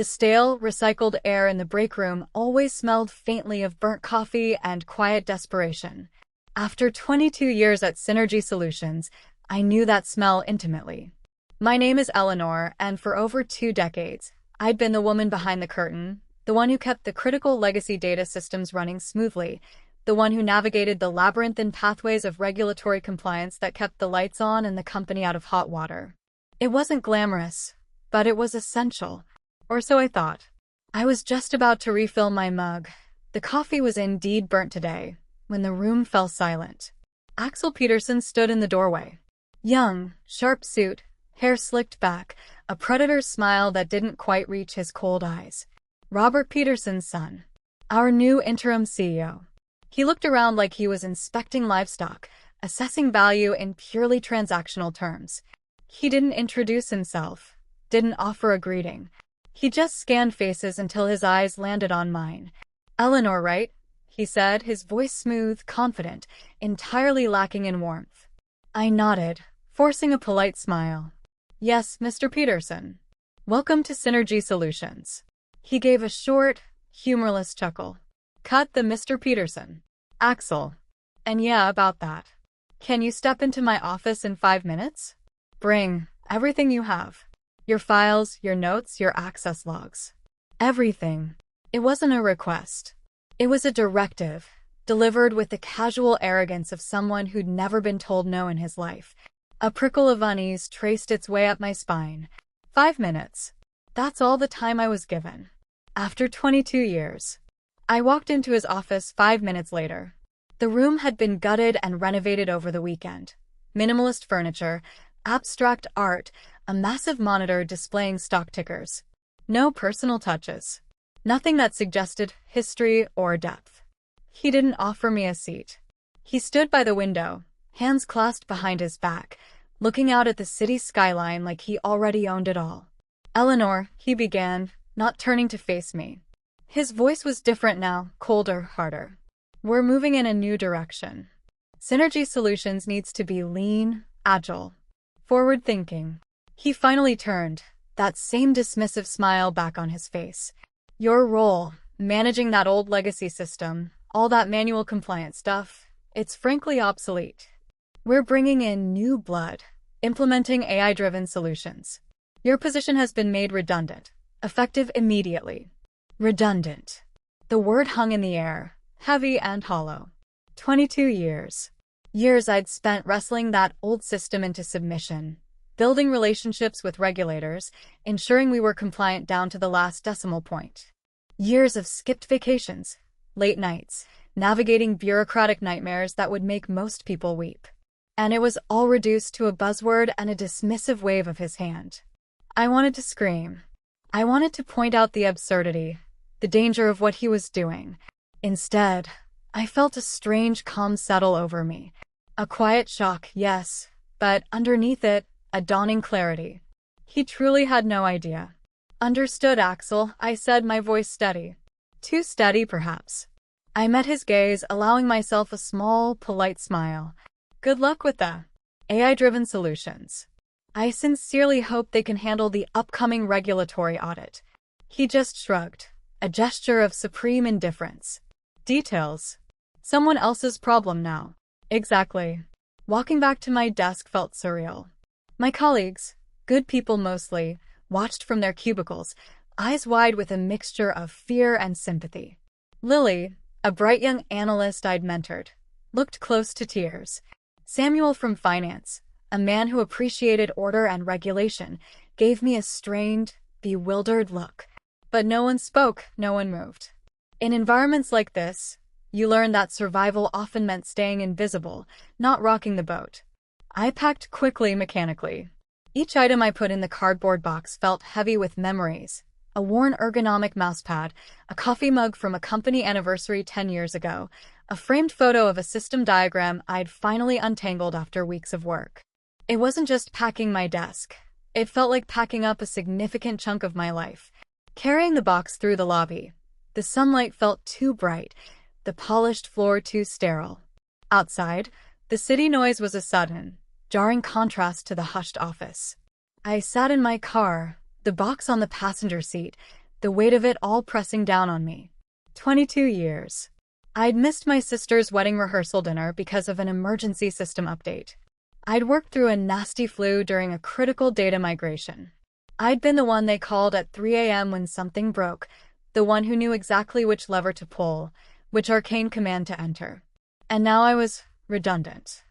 The stale, recycled air in the break room always smelled faintly of burnt coffee and quiet desperation. After 22 years at Synergy Solutions, I knew that smell intimately. My name is Eleanor, and for over 2 decades, I'd been the woman behind the curtain, the one who kept the critical legacy data systems running smoothly, the one who navigated the labyrinthine pathways of regulatory compliance that kept the lights on and the company out of hot water. It wasn't glamorous, but it was essential. Or so I thought. I was just about to refill my mug. The coffee was indeed burnt today, when the room fell silent. Axel Peterson stood in the doorway. Young, sharp suit, hair slicked back, a predator's smile that didn't quite reach his cold eyes. Robert Peterson's son. Our new interim CEO. He looked around like he was inspecting livestock, assessing value in purely transactional terms. He didn't introduce himself, didn't offer a greeting. He just scanned faces until his eyes landed on mine. "Eleanor, right?" he said, his voice smooth, confident, entirely lacking in warmth. I nodded, forcing a polite smile. "Yes, Mr. Peterson. Welcome to Synergy Solutions." He gave a short, humorless chuckle. "Cut the Mr. Peterson. Axel. And yeah, about that. Can you step into my office in 5 minutes? Bring everything you have. Your files, your notes, your access logs. Everything." It wasn't a request. It was a directive, delivered with the casual arrogance of someone who'd never been told no in his life. A prickle of unease traced its way up my spine. 5 minutes. That's all the time I was given. After 22 years. I walked into his office 5 minutes later. The room had been gutted and renovated over the weekend. Minimalist furniture, abstract art, a massive monitor displaying stock tickers. No personal touches. Nothing that suggested history or depth. He didn't offer me a seat. He stood by the window, hands clasped behind his back, looking out at the city skyline like he already owned it all. "Eleanor," he began, not turning to face me. His voice was different now, colder, harder. "We're moving in a new direction. Synergy Solutions needs to be lean, agile, forward-thinking." He finally turned, that same dismissive smile back on his face. "Your role, managing that old legacy system, all that manual compliance stuff, it's frankly obsolete. We're bringing in new blood, implementing AI-driven solutions. Your position has been made redundant, effective immediately." Redundant. The word hung in the air, heavy and hollow. 22 years. Years I'd spent wrestling that old system into submission, building relationships with regulators, ensuring we were compliant down to the last decimal point. Years of skipped vacations, late nights, navigating bureaucratic nightmares that would make most people weep. And it was all reduced to a buzzword and a dismissive wave of his hand. I wanted to scream. I wanted to point out the absurdity, the danger of what he was doing. Instead, I felt a strange calm settle over me. A quiet shock, yes, but underneath it, a dawning clarity. He truly had no idea. "Understood, Axel," I said, my voice steady. Too steady, perhaps. I met his gaze, allowing myself a small, polite smile. "Good luck with the AI-driven solutions. I sincerely hope they can handle the upcoming regulatory audit." He just shrugged, a gesture of supreme indifference. "Details. Someone else's problem now." Exactly. Walking back to my desk felt surreal. My colleagues, good people mostly, watched from their cubicles, eyes wide with a mixture of fear and sympathy. Lily, a bright young analyst I'd mentored, looked close to tears. Samuel from finance, a man who appreciated order and regulation, gave me a strained, bewildered look. But no one spoke, no one moved. In environments like this, you learn that survival often meant staying invisible, not rocking the boat. I packed quickly, mechanically. Each item I put in the cardboard box felt heavy with memories. A worn ergonomic mousepad, a coffee mug from a company anniversary 10 years ago, a framed photo of a system diagram I'd finally untangled after weeks of work. It wasn't just packing my desk. It felt like packing up a significant chunk of my life. Carrying the box through the lobby, the sunlight felt too bright, the polished floor too sterile. Outside, the city noise was a sudden, jarring contrast to the hushed office. I sat in my car, the box on the passenger seat, the weight of it all pressing down on me. 22 years. I'd missed my sister's wedding rehearsal dinner because of an emergency system update. I'd worked through a nasty flu during a critical data migration. I'd been the one they called at 3 a.m. when something broke, the one who knew exactly which lever to pull, which arcane command to enter. And now I was redundant.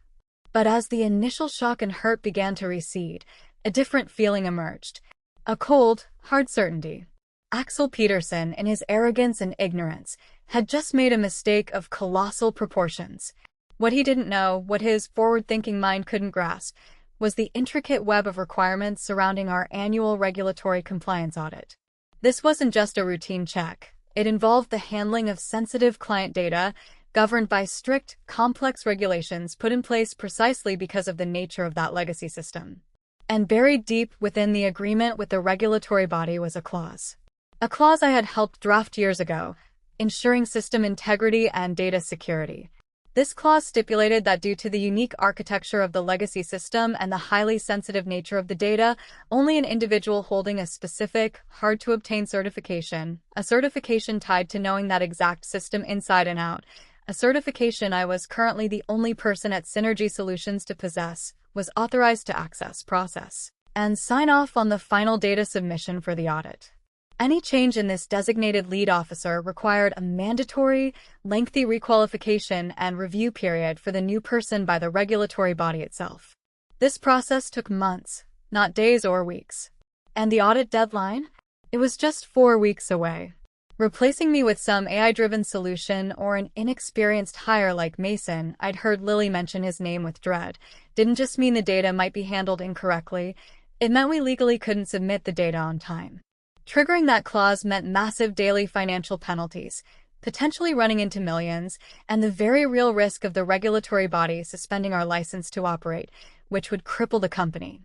But as the initial shock and hurt began to recede, a different feeling emerged. A cold, hard certainty. Axel Peterson, in his arrogance and ignorance, had just made a mistake of colossal proportions. What he didn't know, what his forward-thinking mind couldn't grasp, was the intricate web of requirements surrounding our annual regulatory compliance audit. This wasn't just a routine check. It involved the handling of sensitive client data, governed by strict, complex regulations put in place precisely because of the nature of that legacy system. And buried deep within the agreement with the regulatory body was a clause. A clause I had helped draft years ago, ensuring system integrity and data security. This clause stipulated that due to the unique architecture of the legacy system and the highly sensitive nature of the data, only an individual holding a specific, hard-to-obtain certification, a certification tied to knowing that exact system inside and out, a certification I was currently the only person at Synergy Solutions to possess, was authorized to access, process, and sign off on the final data submission for the audit. Any change in this designated lead officer required a mandatory, lengthy requalification and review period for the new person by the regulatory body itself. This process took months, not days or weeks. And the audit deadline? It was just 4 weeks away. Replacing me with some AI-driven solution or an inexperienced hire like Mason, I'd heard Lily mention his name with dread, didn't just mean the data might be handled incorrectly, it meant we legally couldn't submit the data on time. Triggering that clause meant massive daily financial penalties, potentially running into millions, and the very real risk of the regulatory body suspending our license to operate, which would cripple the company.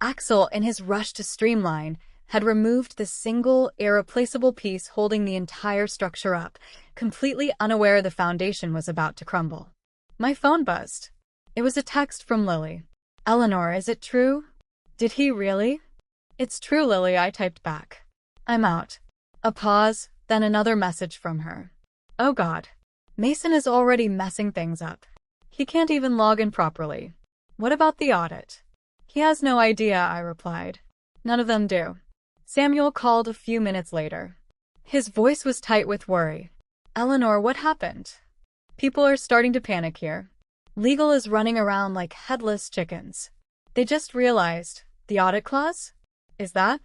Axel, in his rush to streamline, had removed the single, irreplaceable piece holding the entire structure up, completely unaware the foundation was about to crumble. My phone buzzed. It was a text from Lily. "Eleanor, is it true?" "Did he really?" "It's true, Lily," I typed back. "I'm out." A pause, then another message from her. "Oh God. Mason is already messing things up. He can't even log in properly. What about the audit?" "He has no idea," I replied. "None of them do." Samuel called a few minutes later. His voice was tight with worry. "Eleanor, what happened? People are starting to panic here. Legal is running around like headless chickens. They just realized the audit clause? Is that?"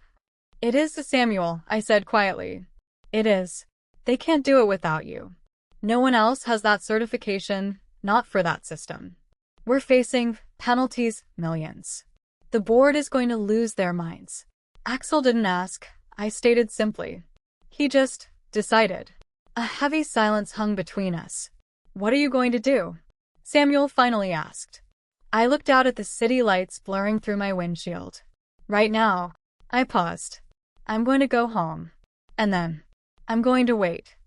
"It is, Samuel," I said quietly. "It is. They can't do it without you. No one else has that certification, not for that system. We're facing penalties, millions. The board is going to lose their minds." Axel didn't ask, I stated simply. He just decided. A heavy silence hung between us. "What are you going to do?" Samuel finally asked. I looked out at the city lights blurring through my windshield. "Right now," I paused. "I'm going to go home. And then, I'm going to wait."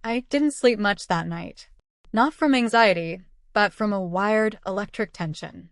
I didn't sleep much that night. Not from anxiety, but from a wired electric tension.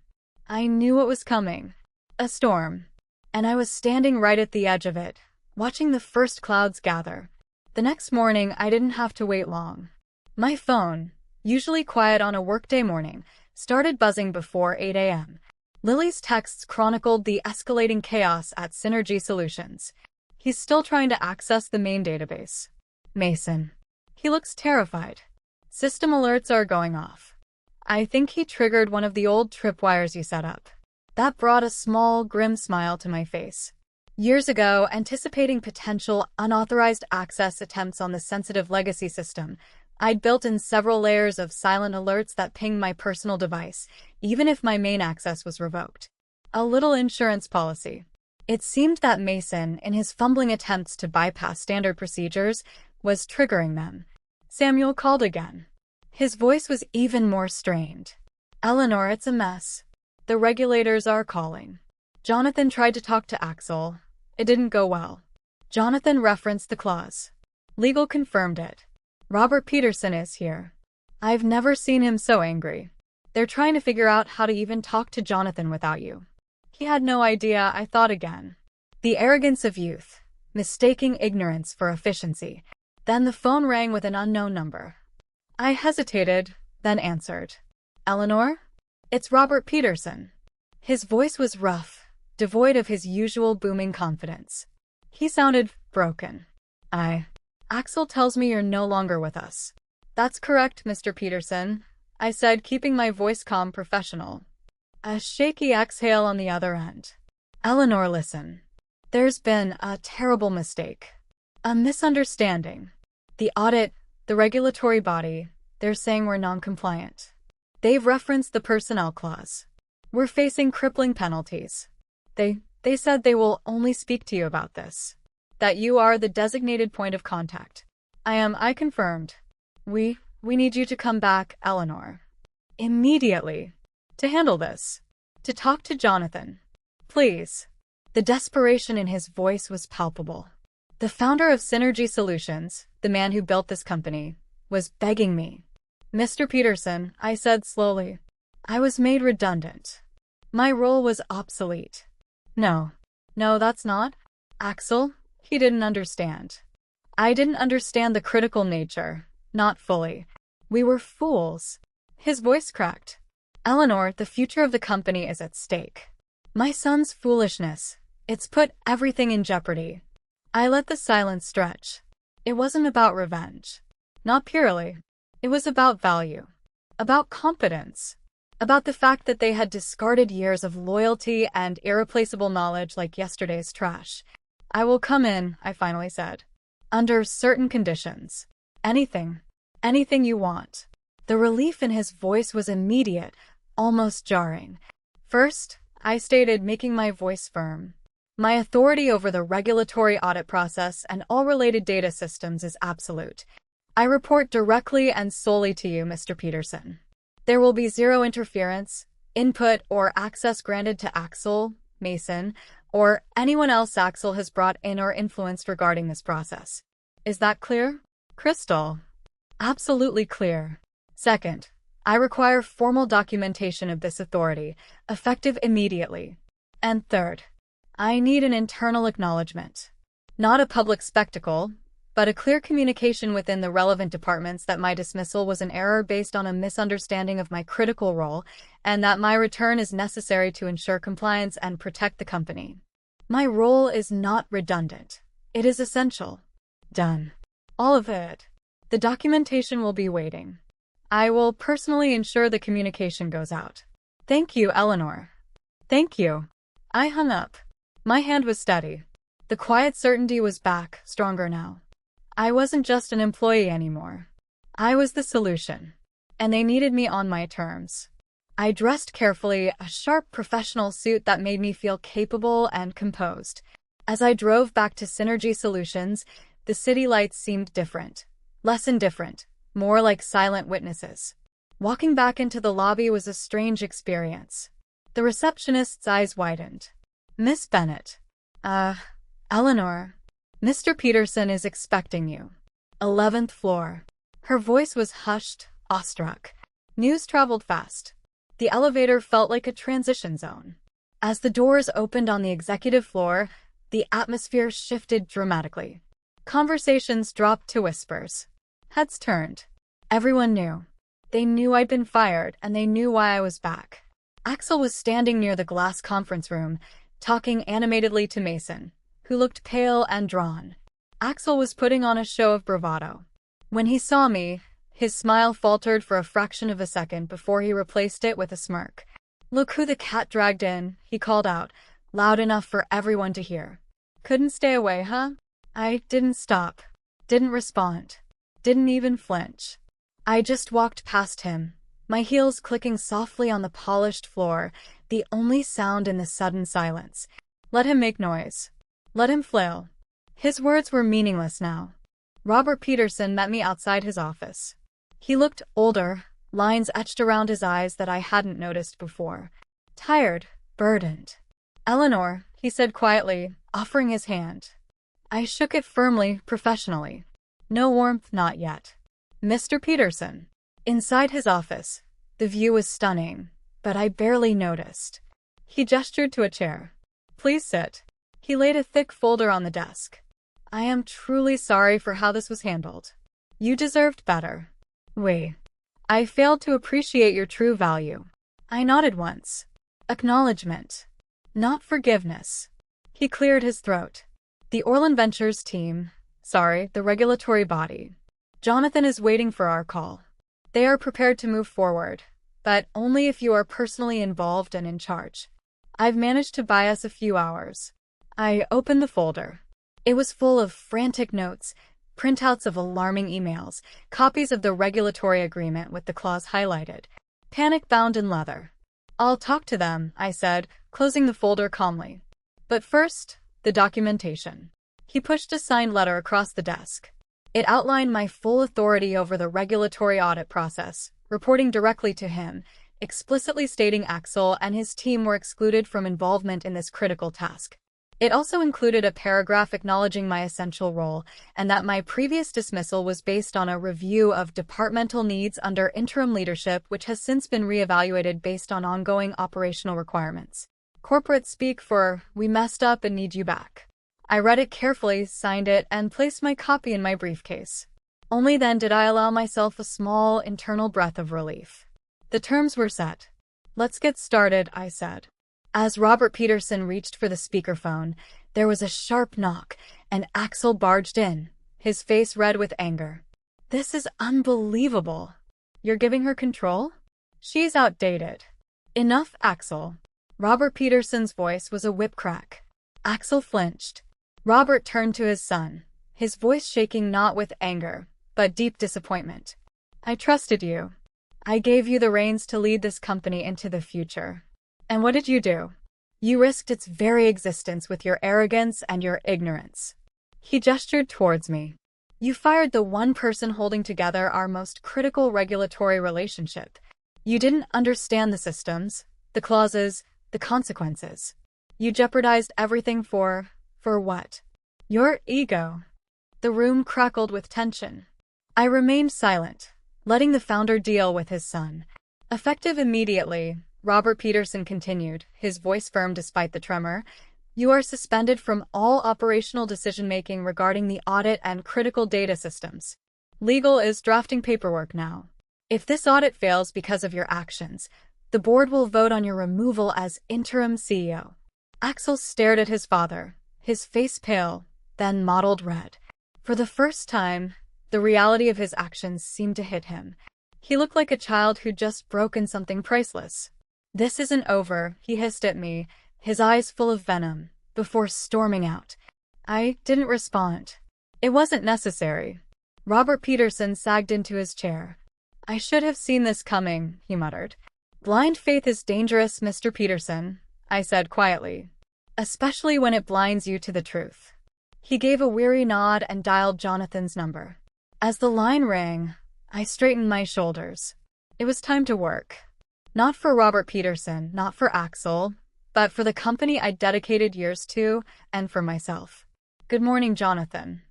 I knew it was coming. A storm. And I was standing right at the edge of it, watching the first clouds gather. The next morning, I didn't have to wait long. My phone, usually quiet on a workday morning, started buzzing before 8 a.m. Lily's texts chronicled the escalating chaos at Synergy Solutions. "He's still trying to access the main database. Mason. He looks terrified. System alerts are going off. I think he triggered one of the old tripwires you set up." That brought a small, grim smile to my face. Years ago, anticipating potential unauthorized access attempts on the sensitive legacy system, I'd built in several layers of silent alerts that pinged my personal device, even if my main access was revoked. A little insurance policy. It seemed that Mason, in his fumbling attempts to bypass standard procedures, was triggering them. Samuel called again. His voice was even more strained. "Eleanor, it's a mess. The regulators are calling." Jonathan tried to talk to Axel. It didn't go well. Jonathan referenced the clause. Legal confirmed it. "Robert Peterson is here." I've never seen him so angry. "They're trying to figure out how to even talk to Jonathan without you." He had no idea, I thought again. The arrogance of youth. mistaking ignorance for efficiency. Then the phone rang with an unknown number. I hesitated, then answered. Eleanor? It's Robert Peterson. His voice was rough, devoid of his usual booming confidence. He sounded broken. Axel tells me you're no longer with us. That's correct, Mr. Peterson, I said, keeping my voice calm professional. A shaky exhale on the other end. Eleanor, listen. There's been a terrible mistake. A misunderstanding. The audit, the regulatory body, they're saying we're non-compliant. They've referenced the personnel clause. We're facing crippling penalties. They said they will only speak to you about this. That you are the designated point of contact. I confirmed. We need you to come back, Eleanor. Immediately. To handle this. To talk to Jonathan. Please. The desperation in his voice was palpable. The founder of Synergy Solutions, the man who built this company, was begging me. Mr. Peterson, I said slowly. I was made redundant. My role was obsolete. No, that's not. Axel, he didn't understand. I didn't understand the critical nature, not fully. We were fools. His voice cracked. Eleanor, the future of the company is at stake. My son's foolishness, it's put everything in jeopardy. I let the silence stretch. It wasn't about revenge. Not purely. It was about value. About competence. About the fact that they had discarded years of loyalty and irreplaceable knowledge like yesterday's trash. I will come in, I finally said. Under certain conditions. Anything you want. The relief in his voice was immediate, almost jarring. First, I stated, making my voice firm. My authority over the regulatory audit process and all related data systems is absolute. I report directly and solely to you, Mr. Peterson. There will be zero interference, input, or access granted to Axel, Mason, or anyone else Axel has brought in or influenced regarding this process. Is that clear? Crystal. Absolutely clear. Second, I require formal documentation of this authority, effective immediately. And third, I need an internal acknowledgement. Not a public spectacle, but a clear communication within the relevant departments that my dismissal was an error based on a misunderstanding of my critical role, and that my return is necessary to ensure compliance and protect the company. My role is not redundant. It is essential. Done. All of it. The documentation will be waiting. I will personally ensure the communication goes out. Thank you, Eleanor. Thank you. I hung up. My hand was steady. The quiet certainty was back, stronger now. I wasn't just an employee anymore. I was the solution. And they needed me on my terms. I dressed carefully, a sharp professional suit that made me feel capable and composed. As I drove back to Synergy Solutions, the city lights seemed different. Less indifferent, more like silent witnesses. Walking back into the lobby was a strange experience. The receptionist's eyes widened. Miss Bennett. Eleanor. Mr. Peterson is expecting you. 11th floor. Her voice was hushed, awestruck. News traveled fast. The elevator felt like a transition zone. As the doors opened on the executive floor, the atmosphere shifted dramatically. Conversations dropped to whispers. Heads turned. Everyone knew. They knew I'd been fired, and they knew why I was back. Axel was standing near the glass conference room, talking animatedly to Mason, who looked pale and drawn. Axel was putting on a show of bravado. When he saw me, his smile faltered for a fraction of a second before he replaced it with a smirk. Look who the cat dragged in, he called out, loud enough for everyone to hear. Couldn't stay away, huh? I didn't stop. Didn't respond. Didn't even flinch. I just walked past him, my heels clicking softly on the polished floor, the only sound in the sudden silence. Let him make noise. Let him flail. His words were meaningless now. Robert Peterson met me outside his office. He looked older, lines etched around his eyes that I hadn't noticed before. Tired, burdened. Eleanor, he said quietly, offering his hand. I shook it firmly, professionally. No warmth, not yet. Mr. Peterson. Inside his office, the view was stunning, but I barely noticed. He gestured to a chair. Please sit. He laid a thick folder on the desk. I am truly sorry for how this was handled. You deserved better. I failed to appreciate your true value. I nodded once. Acknowledgement. Not forgiveness. He cleared his throat. The Orland Ventures team, the regulatory body. Jonathan is waiting for our call. They are prepared to move forward, but only if you are personally involved and in charge. I've managed to buy us a few hours. I opened the folder. It was full of frantic notes, printouts of alarming emails, copies of the regulatory agreement with the clause highlighted, panic bound in leather. I'll talk to them, I said, closing the folder calmly. But first, the documentation. He pushed a signed letter across the desk. It outlined my full authority over the regulatory audit process, reporting directly to him, explicitly stating Axel and his team were excluded from involvement in this critical task. It also included a paragraph acknowledging my essential role and that my previous dismissal was based on a review of departmental needs under interim leadership, which has since been reevaluated based on ongoing operational requirements. Corporate speak for, we messed up and need you back. I read it carefully, signed it, and placed my copy in my briefcase. Only then did I allow myself a small, internal breath of relief. The terms were set. Let's get started, I said. As Robert Peterson reached for the speakerphone, there was a sharp knock, and Axel barged in, his face red with anger. This is unbelievable. You're giving her control? She's outdated. Enough, Axel. Robert Peterson's voice was a whip crack. Axel flinched. Robert turned to his son, his voice shaking not with anger, but deep disappointment. I trusted you. I gave you the reins to lead this company into the future. And what did you do? You risked its very existence with your arrogance and your ignorance. He gestured towards me. You fired the one person holding together our most critical regulatory relationship. You didn't understand the systems, the clauses, the consequences. You jeopardized everything for what? Your ego. The room crackled with tension. I remained silent, letting the founder deal with his son. Effective immediately, Robert Peterson continued, his voice firm despite the tremor, you are suspended from all operational decision-making regarding the audit and critical data systems. Legal is drafting paperwork now. If this audit fails because of your actions, the board will vote on your removal as interim CEO. Axel stared at his father, his face pale, then mottled red. For the first time, the reality of his actions seemed to hit him. He looked like a child who'd just broken something priceless. This isn't over, he hissed at me, his eyes full of venom, before storming out. I didn't respond. It wasn't necessary. Robert Peterson sagged into his chair. I should have seen this coming, he muttered. Blind faith is dangerous, Mr. Peterson, I said quietly. Especially when it blinds you to the truth. He gave a weary nod and dialed Jonathan's number. As the line rang, I straightened my shoulders. It was time to work. Not for Robert Peterson, not for Axel, but for the company I'd dedicated years to, and for myself. Good morning, Jonathan.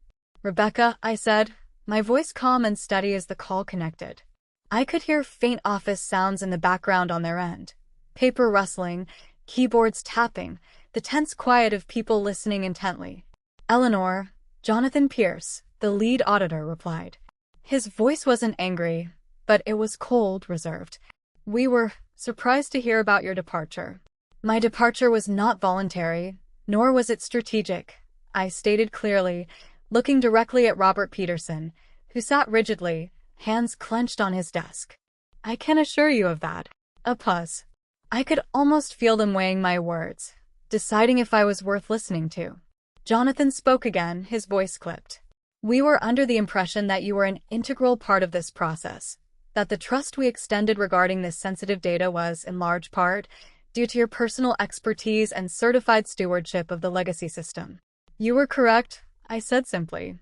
Rebecca, I said, my voice calm and steady as the call connected. I could hear faint office sounds in the background on their end. Paper rustling, keyboards tapping, the tense quiet of people listening intently. Eleanor, Jonathan Pierce, the lead auditor, replied. His voice wasn't angry, but it was cold, reserved. We were surprised to hear about your departure. My departure was not voluntary, nor was it strategic, I stated clearly, looking directly at Robert Peterson, who sat rigidly, hands clenched on his desk. I can assure you of that. A pause. I could almost feel them weighing my words, deciding if I was worth listening to. Jonathan spoke again, his voice clipped. We were under the impression that you were an integral part of this process, that the trust we extended regarding this sensitive data was, in large part, due to your personal expertise and certified stewardship of the legacy system. You were correct, I said simply.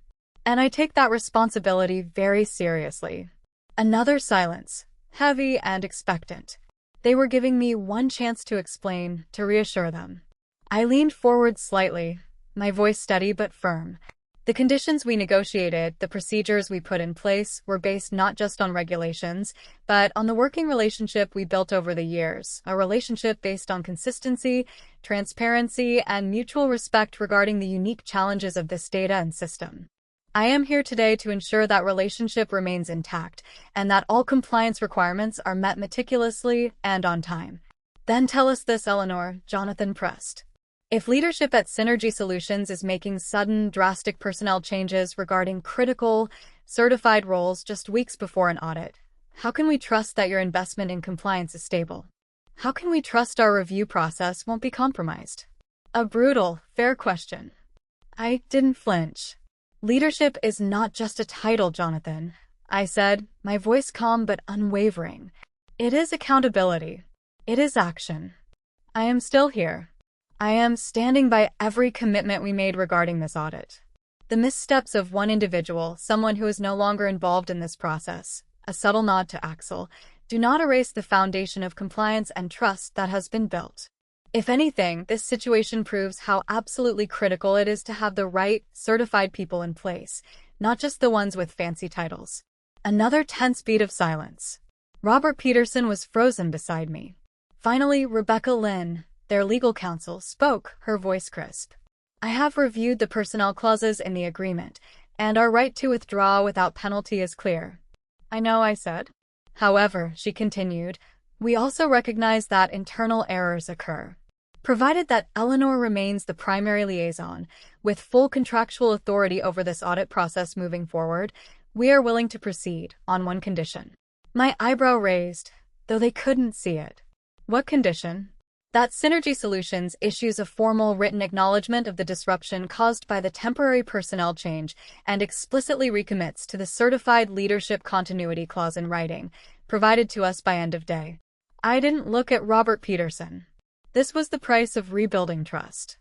And I take that responsibility very seriously. Another silence, heavy and expectant. They were giving me one chance to explain, to reassure them. I leaned forward slightly, my voice steady but firm. The conditions we negotiated, the procedures we put in place, were based not just on regulations, but on the working relationship we built over the years, a relationship based on consistency, transparency, and mutual respect regarding the unique challenges of this data and system. I am here today to ensure that relationship remains intact, and that all compliance requirements are met meticulously and on time. Then tell us this, Eleanor, Jonathan pressed. If leadership at Synergy Solutions is making sudden, drastic personnel changes regarding critical, certified roles just weeks before an audit, how can we trust that your investment in compliance is stable? How can we trust our review process won't be compromised? A brutal, fair question. I didn't flinch. Leadership is not just a title, Jonathan, I said, my voice calm but unwavering. It is accountability. It is action. I am still here. I am standing by every commitment we made regarding this audit. The missteps of one individual, someone who is no longer involved in this process, a subtle nod to Axel, do not erase the foundation of compliance and trust that has been built. If anything, this situation proves how absolutely critical it is to have the right, certified people in place, not just the ones with fancy titles. Another tense beat of silence. Robert Peterson was frozen beside me. Finally, Rebecca Lynn, their legal counsel, spoke, her voice crisp. I have reviewed the personnel clauses in the agreement, and our right to withdraw without penalty is clear. I know, I said. However, she continued, we also recognize that internal errors occur. Provided that Eleanor remains the primary liaison, with full contractual authority over this audit process moving forward, we are willing to proceed on one condition. My eyebrow raised, though they couldn't see it. What condition? That Synergy Solutions issues a formal written acknowledgement of the disruption caused by the temporary personnel change and explicitly recommits to the certified leadership continuity clause in writing, provided to us by end of day. I didn't look at Robert Peterson. This was the price of rebuilding trust.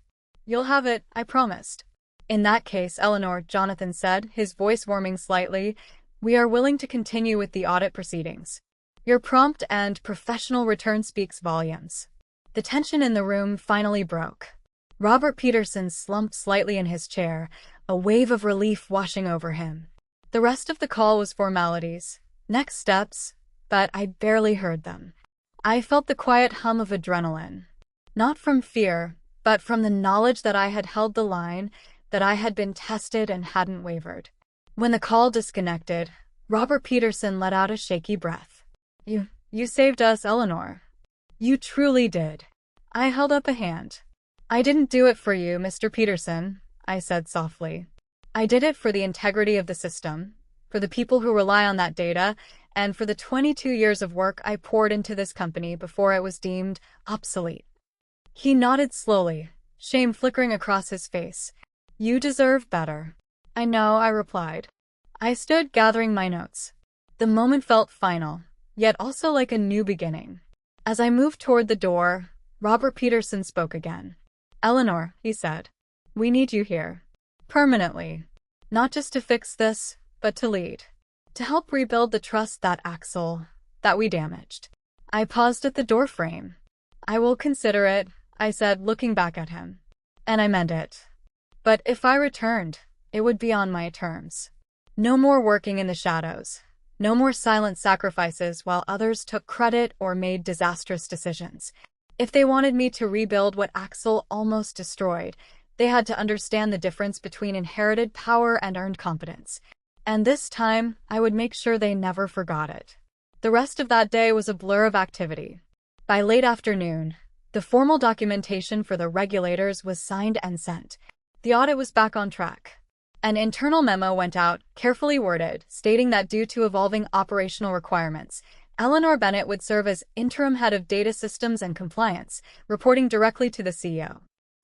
You'll have it, I promised. In that case, Eleanor, Jonathan said, his voice warming slightly, we are willing to continue with the audit proceedings. Your prompt and professional return speaks volumes. The tension in the room finally broke. Robert Peterson slumped slightly in his chair, a wave of relief washing over him. The rest of the call was formalities, next steps, but I barely heard them. I felt the quiet hum of adrenaline. Not from fear, but from the knowledge that I had held the line, that I had been tested and hadn't wavered. When the call disconnected, Robert Peterson let out a shaky breath. You saved us, Eleanor. You truly did. I held up a hand. I didn't do it for you, Mr. Peterson, I said softly. I did it for the integrity of the system, for the people who rely on that data, and for the 22 years of work I poured into this company before it was deemed obsolete. He nodded slowly, shame flickering across his face. You deserve better. I know, I replied. I stood gathering my notes. The moment felt final, yet also like a new beginning. As I moved toward the door, Robert Peterson spoke again. Eleanor, he said, we need you here. Permanently. Not just to fix this, but to lead. To help rebuild the trust that we damaged. I paused at the doorframe. I will consider it, I said, looking back at him. And I meant it. But if I returned, it would be on my terms. No more working in the shadows. No more silent sacrifices while others took credit or made disastrous decisions. If they wanted me to rebuild what Axel almost destroyed, they had to understand the difference between inherited power and earned competence. And this time, I would make sure they never forgot it. The rest of that day was a blur of activity. By late afternoon, the formal documentation for the regulators was signed and sent. The audit was back on track. An internal memo went out, carefully worded, stating that due to evolving operational requirements, Eleanor Bennett would serve as interim head of data systems and compliance, reporting directly to the CEO.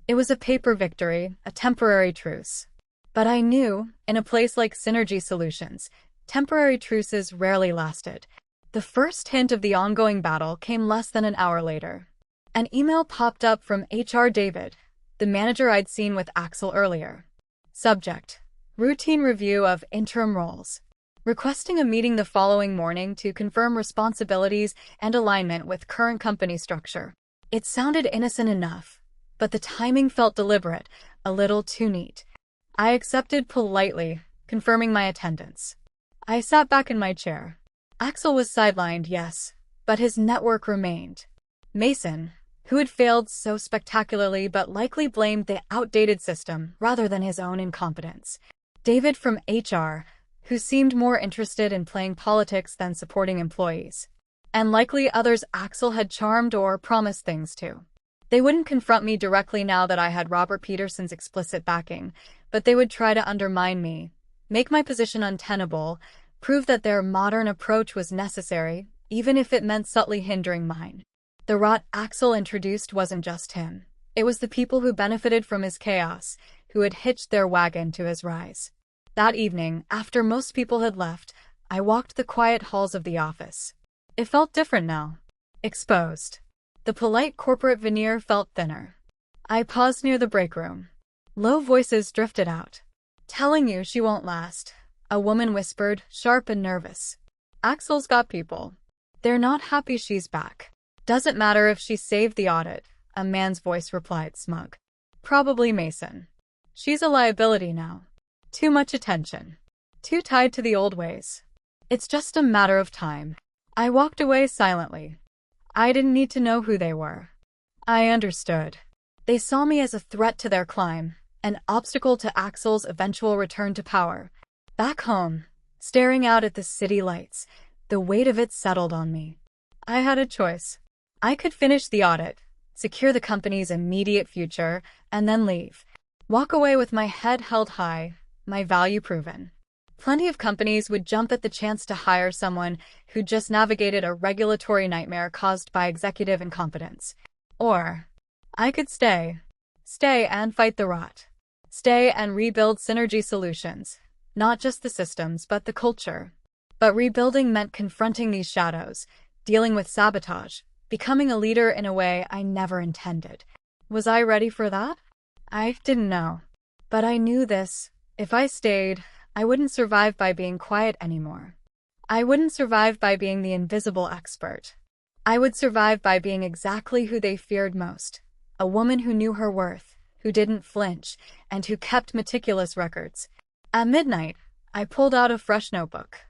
It was a paper victory, a temporary truce. But I knew, in a place like Synergy Solutions, temporary truces rarely lasted. The first hint of the ongoing battle came less than an hour later. An email popped up from HR David, the manager I'd seen with Axel earlier. Subject: routine review of interim roles. Requesting a meeting the following morning to confirm responsibilities and alignment with current company structure. It sounded innocent enough, but the timing felt deliberate, a little too neat. I accepted politely, confirming my attendance. I sat back in my chair. Axel was sidelined, yes, but his network remained. Mason, who had failed so spectacularly but likely blamed the outdated system rather than his own incompetence. David from HR, who seemed more interested in playing politics than supporting employees. And likely others Axel had charmed or promised things to. They wouldn't confront me directly now that I had Robert Peterson's explicit backing, but they would try to undermine me, make my position untenable, prove that their modern approach was necessary, even if it meant subtly hindering mine. The rot Axel introduced wasn't just him. It was the people who benefited from his chaos, who had hitched their wagon to his rise. That evening, after most people had left, I walked the quiet halls of the office. It felt different now. Exposed. The polite corporate veneer felt thinner. I paused near the break room. Low voices drifted out. "Telling you she won't last," a woman whispered, sharp and nervous. "Axel's got people. They're not happy she's back." "Doesn't matter if she saved the audit," a man's voice replied, smug. "Probably Mason. She's a liability now. Too much attention. Too tied to the old ways. It's just a matter of time." I walked away silently. I didn't need to know who they were. I understood. They saw me as a threat to their climb, an obstacle to Axel's eventual return to power. Back home, staring out at the city lights, the weight of it settled on me. I had a choice. I could finish the audit, secure the company's immediate future, and then leave. Walk away with my head held high, my value proven. Plenty of companies would jump at the chance to hire someone who just navigated a regulatory nightmare caused by executive incompetence. Or I could stay. Stay and fight the rot. Stay and rebuild Synergy Solutions. Not just the systems, but the culture. But rebuilding meant confronting these shadows, dealing with sabotage, becoming a leader in a way I never intended. Was I ready for that? I didn't know. But I knew this. If I stayed, I wouldn't survive by being quiet anymore. I wouldn't survive by being the invisible expert. I would survive by being exactly who they feared most. A woman who knew her worth, who didn't flinch, and who kept meticulous records. At midnight, I pulled out a fresh notebook.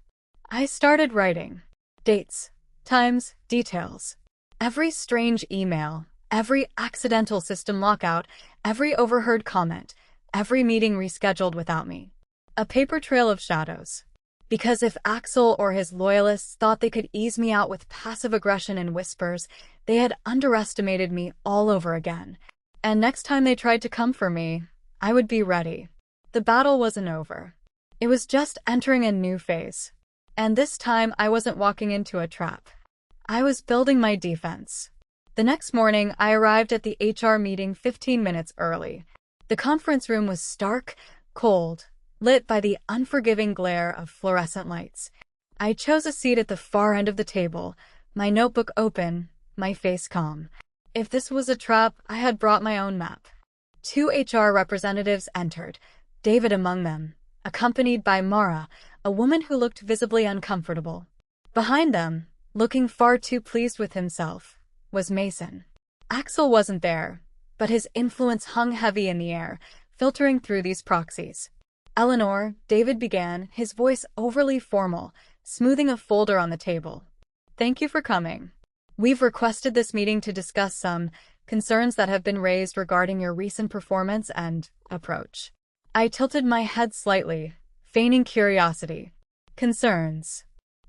I started writing. Dates, times, details. Every strange email, every accidental system lockout, every overheard comment, every meeting rescheduled without me. A paper trail of shadows. Because if Axel or his loyalists thought they could ease me out with passive aggression and whispers, they had underestimated me all over again. And next time they tried to come for me, I would be ready. The battle wasn't over. It was just entering a new phase. And this time I wasn't walking into a trap. I was building my defense. The next morning, I arrived at the HR meeting 15 minutes early. The conference room was stark, cold, lit by the unforgiving glare of fluorescent lights. I chose a seat at the far end of the table, my notebook open, my face calm. If this was a trap, I had brought my own map. 2 HR representatives entered, David among them, accompanied by Mara, a woman who looked visibly uncomfortable. Behind them, looking far too pleased with himself, was Mason. Axel wasn't there, but his influence hung heavy in the air, filtering through these proxies. "Eleanor," David began, his voice overly formal, smoothing a folder on the table. "Thank you for coming. We've requested this meeting to discuss some concerns that have been raised regarding your recent performance and approach." I tilted my head slightly, feigning curiosity. "Concerns?"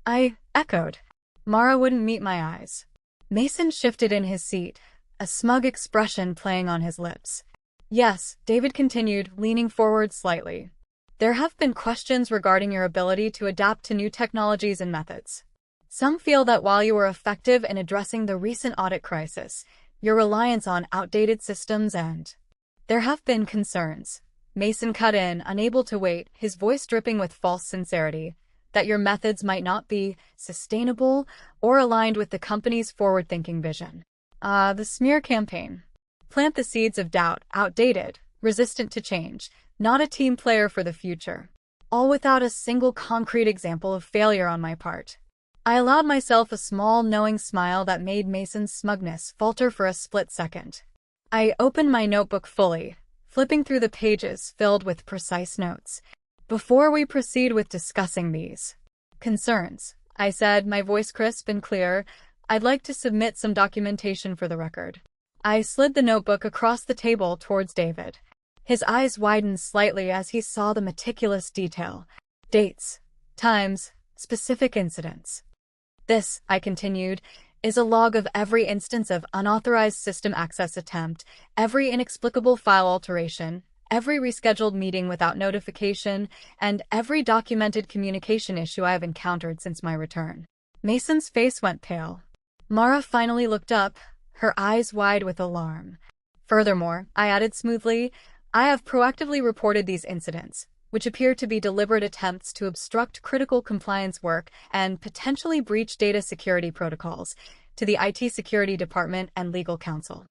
I echoed. Mara wouldn't meet my eyes. Mason shifted in his seat, a smug expression playing on his lips. "Yes," David continued, leaning forward slightly. "There have been questions regarding your ability to adapt to new technologies and methods. Some feel that while you were effective in addressing the recent audit crisis, your reliance on outdated systems and there have been concerns." Mason cut in, unable to wait, his voice dripping with false sincerity, "that your methods might not be sustainable or aligned with the company's forward-thinking vision." The smear campaign. Plant the seeds of doubt, outdated, resistant to change, not a team player for the future. All without a single concrete example of failure on my part. I allowed myself a small, knowing smile that made Mason's smugness falter for a split second. I opened my notebook fully, flipping through the pages filled with precise notes. "Before we proceed with discussing these concerns," I said, my voice crisp and clear, "I'd like to submit some documentation for the record." I slid the notebook across the table towards David. His eyes widened slightly as he saw the meticulous detail. Dates, times, specific incidents. "This," I continued, "is a log of every instance of unauthorized system access attempt, every inexplicable file alteration, every rescheduled meeting without notification, and every documented communication issue I have encountered since my return." Mason's face went pale. Mara finally looked up, her eyes wide with alarm. "Furthermore," I added smoothly, "I have proactively reported these incidents, which appear to be deliberate attempts to obstruct critical compliance work and potentially breach data security protocols, to the IT security department and legal counsel."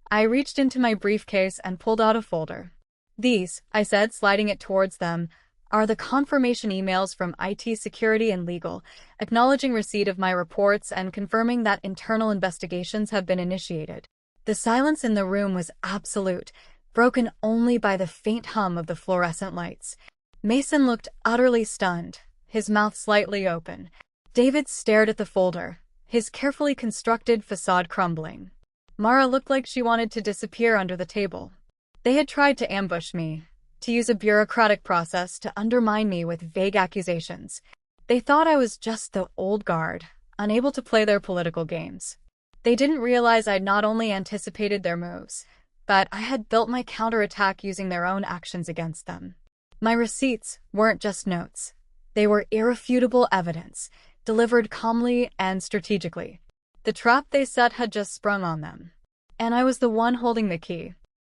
I reached into my briefcase and pulled out a folder. "These," I said, sliding it towards them, "are the confirmation emails from IT security and legal, acknowledging receipt of my reports and confirming that internal investigations have been initiated." The silence in the room was absolute, broken only by the faint hum of the fluorescent lights. Mason looked utterly stunned, his mouth slightly open. David stared at the folder, his carefully constructed facade crumbling. Mara looked like she wanted to disappear under the table. They had tried to ambush me, to use a bureaucratic process to undermine me with vague accusations. They thought I was just the old guard, unable to play their political games. They didn't realize I'd not only anticipated their moves, but I had built my counterattack using their own actions against them. My receipts weren't just notes. They were irrefutable evidence, delivered calmly and strategically. The trap they set had just sprung on them. And I was the one holding the key.